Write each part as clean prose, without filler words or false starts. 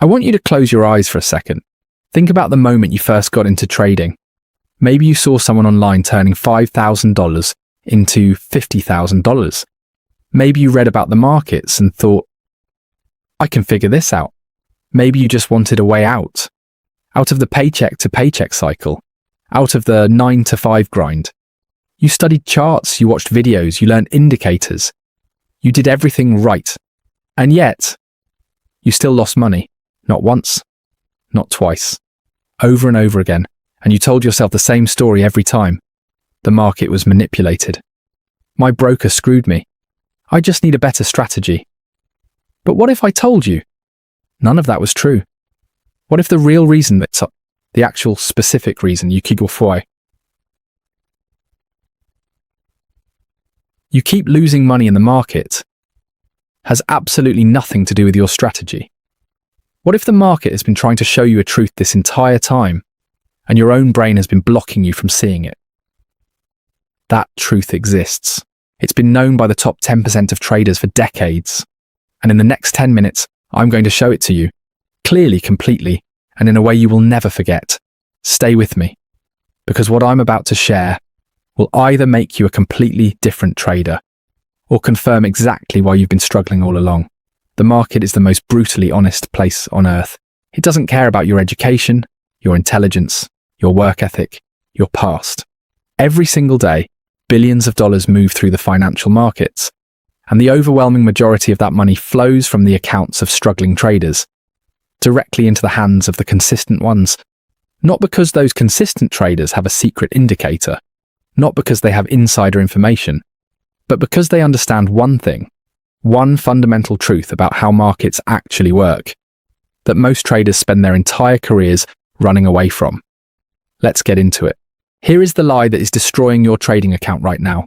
I want you to close your eyes for a second. Think about the moment you first got into trading. Maybe you saw someone online turning $5,000 into $50,000. Maybe you read about the markets and thought, I can figure this out. Maybe you just wanted a way out of the paycheck to paycheck cycle, out of the 9 to 5 grind. You studied charts, you watched videos, you learned indicators. You did everything right. And yet, you still lost money. Not once, not twice, over and over again. And you told yourself the same story every time. The market was manipulated. My broker screwed me. I just need a better strategy. But what if I told you? None of that was true. What if the real reason, that's the actual specific reason you keep losing money in the market has absolutely nothing to do with your strategy? What if the market has been trying to show you a truth this entire time and your own brain has been blocking you from seeing it? That truth exists. It's been known by the top 10% of traders for decades. And in the next 10 minutes, I'm going to show it to you, clearly, completely, and in a way you will never forget. Stay with me, because what I'm about to share will either make you a completely different trader or confirm exactly why you've been struggling all along. The market is the most brutally honest place on earth. It doesn't care about your education, your intelligence, your work ethic, your past. Every single day, billions of dollars move through the financial markets, and the overwhelming majority of that money flows from the accounts of struggling traders directly into the hands of the consistent ones. Not because those consistent traders have a secret indicator, not because they have insider information, but because they understand one thing, one fundamental truth about how markets actually work, that most traders spend their entire careers running away from. Let's get into it. Here is the lie that is destroying your trading account right now.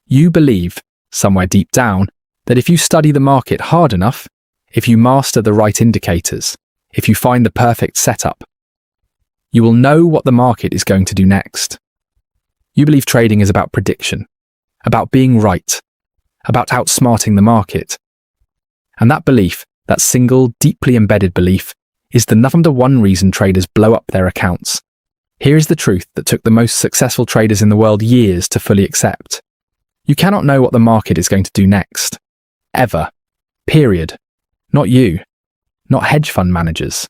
You believe, somewhere deep down, that if you study the market hard enough, if you master the right indicators, if you find the perfect setup, you will know what the market is going to do next. You believe trading is about prediction, about being right, about outsmarting the market. And that belief, that single, deeply embedded belief, is the number one reason traders blow up their accounts. Here is the truth that took the most successful traders in the world years to fully accept. You cannot know what the market is going to do next. Ever. Period. Not you. Not hedge fund managers.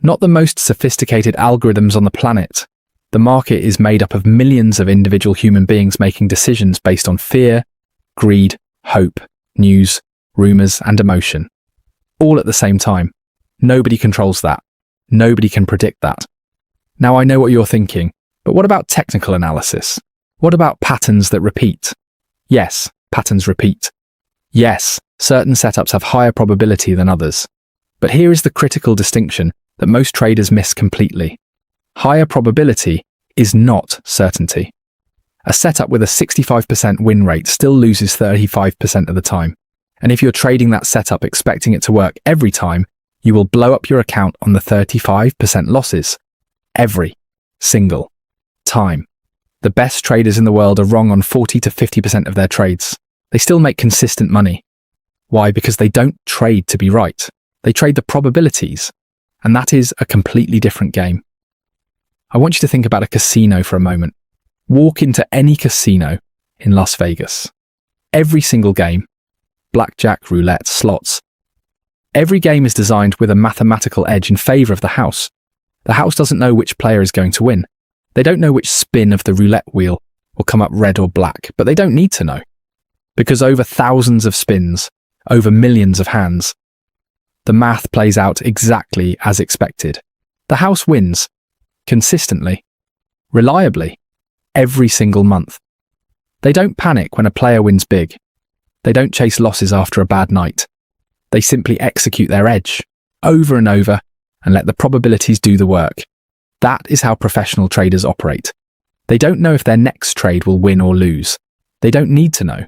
Not the most sophisticated algorithms on the planet. The market is made up of millions of individual human beings making decisions based on fear, greed, hope, news, rumors, and emotion. All at the same time. Nobody controls that. Nobody can predict that. Now I know what you're thinking, but what about technical analysis? What about patterns that repeat? Yes, patterns repeat. Yes, certain setups have higher probability than others. But here is the critical distinction that most traders miss completely. Higher probability is not certainty. A setup with a 65% win rate still loses 35% of the time. And if you're trading that setup expecting it to work every time, you will blow up your account on the 35% losses. Every single time. The best traders in the world are wrong on 40 to 50% of their trades. They still make consistent money. Why? Because they don't trade to be right. They trade the probabilities. And that is a completely different game. I want you to think about a casino for a moment. Walk into any casino in Las Vegas. Every single game, blackjack, roulette, slots, every game is designed with a mathematical edge in favor of the house. The house doesn't know which player is going to win. They don't know which spin of the roulette wheel will come up red or black, but they don't need to know. Because over thousands of spins, over millions of hands, the math plays out exactly as expected. The house wins, consistently, reliably, every single month. They don't panic when a player wins big. They don't chase losses after a bad night. They simply execute their edge, over and over, and let the probabilities do the work. That is how professional traders operate. They don't know if their next trade will win or lose. They don't need to know.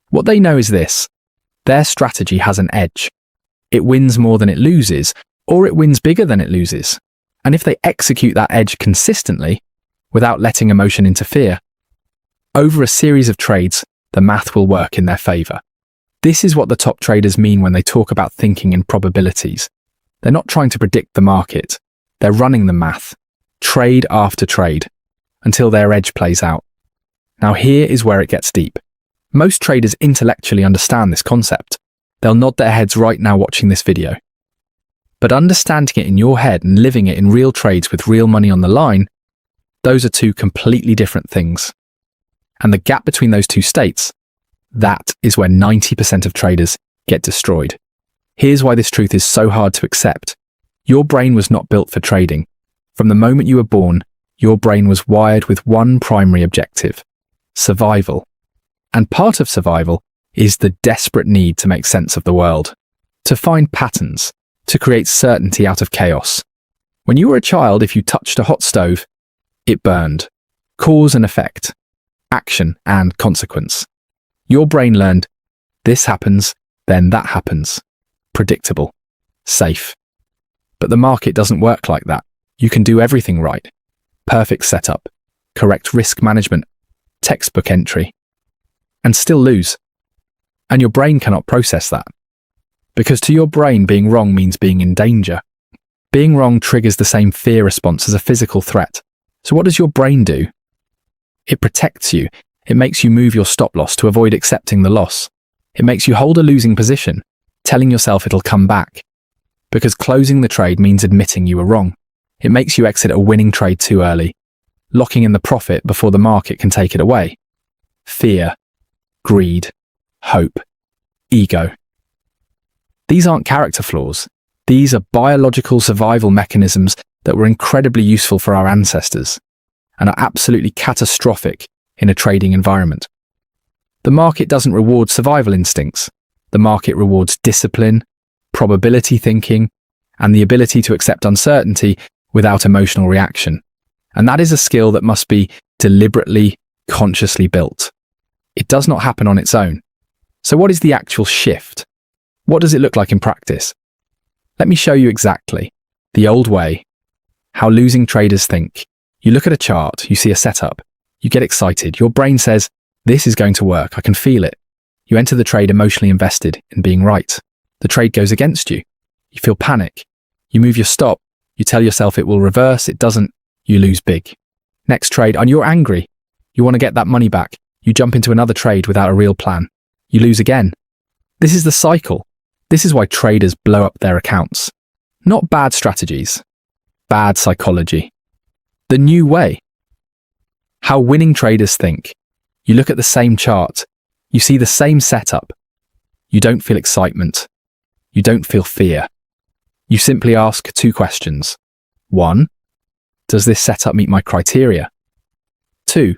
What they know is this: their strategy has an edge. It wins more than it loses, or it wins bigger than it loses. And if they execute that edge consistently, without letting emotion interfere, over a series of trades, the math will work in their favor. This is what the top traders mean when they talk about thinking in probabilities. They're not trying to predict the market. They're running the math, trade after trade, until their edge plays out. Now here is where it gets deep. Most traders intellectually understand this concept. They'll nod their heads right now watching this video. But understanding it in your head and living it in real trades with real money on the line, those are two completely different things. And the gap between those two states, that is where 90% of traders get destroyed. Here's why this truth is so hard to accept. Your brain was not built for trading. From the moment you were born, your brain was wired with one primary objective: survival. And part of survival is the desperate need to make sense of the world, to find patterns, to create certainty out of chaos. When you were a child, if you touched a hot stove, it burned. Cause and effect, action and consequence. Your brain learned, this happens, then that happens. Predictable, safe. But the market doesn't work like that. You can do everything right. Perfect setup, correct risk management, textbook entry, and still lose. And your brain cannot process that. Because to your brain, being wrong means being in danger. Being wrong triggers the same fear response as a physical threat. So what does your brain do? It protects you. It makes you move your stop loss to avoid accepting the loss. It makes you hold a losing position, telling yourself it'll come back. Because closing the trade means admitting you were wrong. It makes you exit a winning trade too early, locking in the profit before the market can take it away. Fear, greed, hope, ego. These aren't character flaws. These are biological survival mechanisms that were incredibly useful for our ancestors and are absolutely catastrophic in a trading environment. The market doesn't reward survival instincts. The market rewards discipline, probability thinking, and the ability to accept uncertainty without emotional reaction. And that is a skill that must be deliberately, consciously built. It does not happen on its own. So what is the actual shift? What does it look like in practice? Let me show you exactly. The old way. How losing traders think. You look at a chart, you see a setup. You get excited. Your brain says, this is going to work. I can feel it. You enter the trade emotionally invested in being right. The trade goes against you. You feel panic. You move your stop. You tell yourself it will reverse. It doesn't. You lose big. Next trade, and you're angry. You want to get that money back. You jump into another trade without a real plan. You lose again. This is the cycle. This is why traders blow up their accounts. Not bad strategies. Bad psychology. The new way. How winning traders think. You look at the same chart. You see the same setup. You don't feel excitement. You don't feel fear. You simply ask two questions. 1. Does this setup meet my criteria? 2.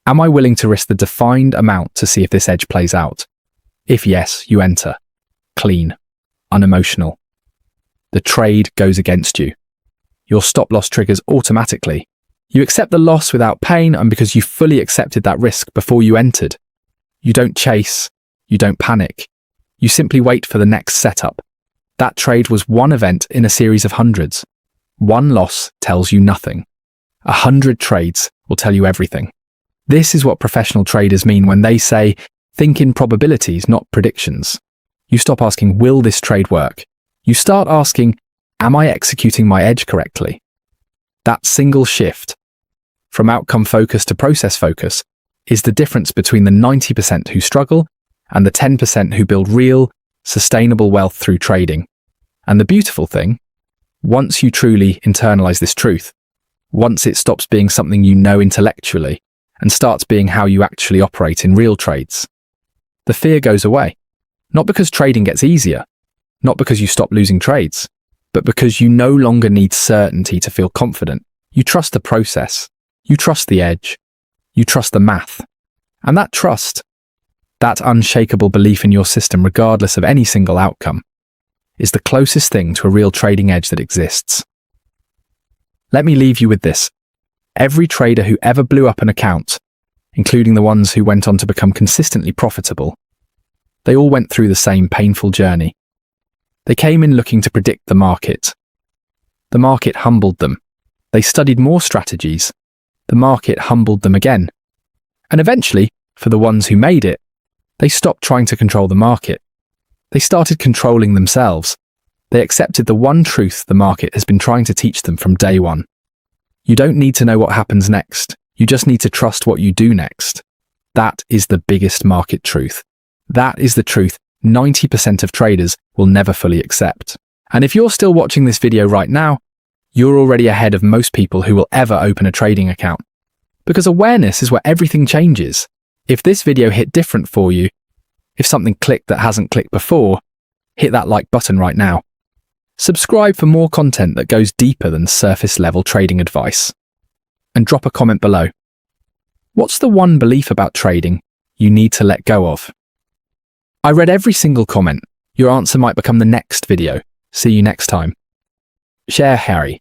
Am I willing to risk the defined amount to see if this edge plays out? If yes, you enter. Clean. Unemotional. The trade goes against you. Your stop loss triggers automatically. You accept the loss without pain, and because you fully accepted that risk before you entered. You don't chase. You don't panic. You simply wait for the next setup. That trade was one event in a series of hundreds. One loss tells you nothing. 100 trades will tell you everything. This is what professional traders mean when they say, think in probabilities, not predictions. You stop asking, will this trade work? You start asking, am I executing my edge correctly? That single shift, from outcome focus to process focus, is the difference between the 90% who struggle and the 10% who build real, sustainable wealth through trading. And the beautiful thing, once you truly internalize this truth, once it stops being something you know intellectually and starts being how you actually operate in real trades, the fear goes away. Not because trading gets easier, not because you stop losing trades, but because you no longer need certainty to feel confident. You trust the process, you trust the edge, you trust the math. And that trust, that unshakable belief in your system regardless of any single outcome, is the closest thing to a real trading edge that exists. Let me leave you with this. Every trader who ever blew up an account, including the ones who went on to become consistently profitable, they all went through the same painful journey. They came in looking to predict the market. The market humbled them. They studied more strategies. The market humbled them again. And eventually, for the ones who made it, they stopped trying to control the market. They started controlling themselves. They accepted the one truth the market has been trying to teach them from day one. You don't need to know what happens next. You just need to trust what you do next. That is the biggest market truth. That is the truth 90% of traders will never fully accept. And if you're still watching this video right now, you're already ahead of most people who will ever open a trading account. Because awareness is where everything changes. If this video hit different for you, if something clicked that hasn't clicked before, hit that like button right now. Subscribe for more content that goes deeper than surface level trading advice. And drop a comment below. What's the one belief about trading you need to let go of? I read every single comment. Your answer might become the next video. See you next time. Share Harry.